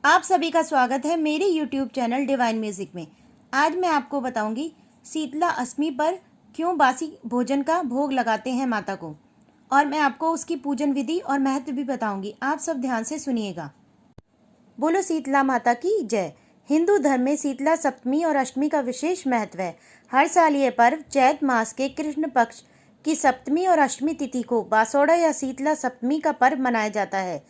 आप सभी का स्वागत है मेरे YouTube चैनल डिवाइन म्यूजिक में। आज मैं आपको बताऊंगी शीतला अष्टमी पर क्यों बासी भोजन का भोग लगाते हैं माता को, और मैं आपको उसकी पूजन विधि और महत्व भी बताऊंगी। आप सब ध्यान से सुनिएगा। बोलो शीतला माता की जय। हिंदू धर्म में शीतला सप्तमी और अष्टमी का विशेष महत्व है। हर साल ये पर्व चैत मास के कृष्ण पक्ष की सप्तमी और अष्टमी तिथि को बासोड़ा या शीतला सप्तमी का पर्व मनाया जाता है।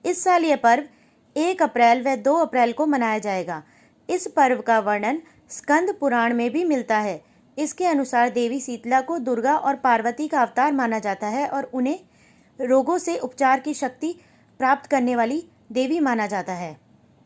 इस साल यह पर्व 1 अप्रैल व 2 अप्रैल को मनाया जाएगा। इस पर्व का वर्णन स्कंद पुराण में भी मिलता है। इसके अनुसार देवी शीतला को दुर्गा और पार्वती का अवतार माना जाता है और उन्हें रोगों से उपचार की शक्ति प्राप्त करने वाली देवी माना जाता है।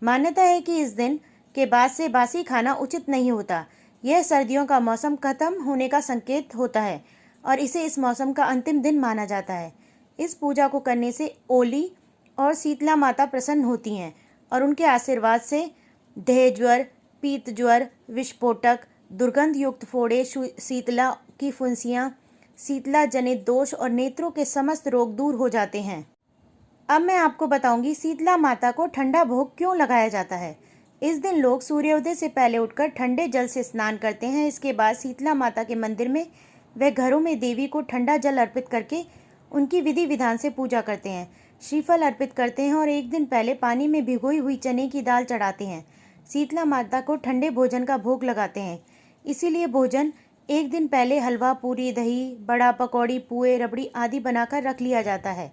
मान्यता है कि इस दिन के बाद से बासी खाना उचित नहीं होता। यह सर्दियों का मौसम खत्म होने का संकेत होता है और इसे इस मौसम का अंतिम दिन माना जाता है। इस पूजा को करने से ओली और शीतला माता प्रसन्न होती हैं और उनके आशीर्वाद से देह ज्वर, पीत ज्वर, विस्फोटक, दुर्गंध युक्त फोड़े, शीतला की फुंसियाँ, शीतला जनित दोष और नेत्रों के समस्त रोग दूर हो जाते हैं। अब मैं आपको बताऊंगी शीतला माता को ठंडा भोग क्यों लगाया जाता है। इस दिन लोग सूर्योदय से पहले उठकर ठंडे जल से स्नान करते हैं। इसके बाद शीतला माता के मंदिर में व घरों में देवी को ठंडा जल अर्पित करके उनकी विधि विधान से पूजा करते हैं, श्रीफल अर्पित करते हैं और एक दिन पहले पानी में भिगोई हुई चने की दाल चढ़ाते हैं। शीतला माता को ठंडे भोजन का भोग लगाते हैं, इसीलिए भोजन एक दिन पहले हलवा, पूरी, दही, बड़ा, पकौड़ी, पुए, रबड़ी आदि बनाकर रख लिया जाता है।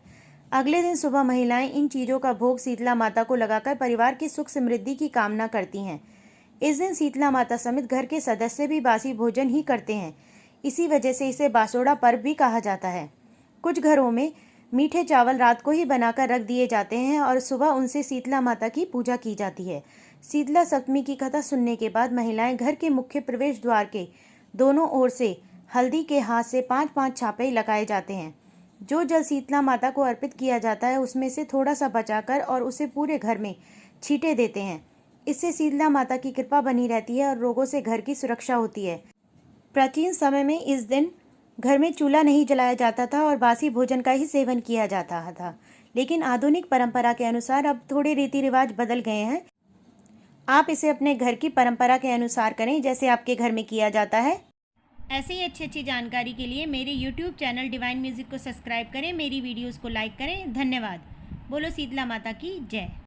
अगले दिन सुबह महिलाएं इन चीज़ों का भोग शीतला माता को लगाकर परिवार की सुख समृद्धि की कामना करती हैं। इस दिन शीतला माता समेत घर के सदस्य भी बासी भोजन ही करते हैं। इसी वजह से इसे बासोड़ा पर्व भी कहा जाता है। कुछ घरों में मीठे चावल रात को ही बनाकर रख दिए जाते हैं और सुबह उनसे शीतला माता की पूजा की जाती है। शीतला सप्तमी की कथा सुनने के बाद महिलाएं घर के मुख्य प्रवेश द्वार के दोनों ओर से हल्दी के हाथ से 5-5 छापे लगाए जाते हैं। जो जल शीतला माता को अर्पित किया जाता है उसमें से थोड़ा सा बचाकर और उसे पूरे घर में छींटे देते हैं। इससे शीतला माता की कृपा बनी रहती है और रोगों से घर की सुरक्षा होती है। प्राचीन समय में इस दिन घर में चूल्हा नहीं जलाया जाता था और बासी भोजन का ही सेवन किया जाता था, लेकिन आधुनिक परंपरा के अनुसार अब थोड़े रीति रिवाज बदल गए हैं। आप इसे अपने घर की परंपरा के अनुसार करें जैसे आपके घर में किया जाता है। ऐसे ही अच्छी अच्छी जानकारी के लिए मेरे YouTube चैनल डिवाइन म्यूजिक को सब्सक्राइब करें, मेरी वीडियोस को लाइक करें। धन्यवाद। बोलो शीतला माता की जय।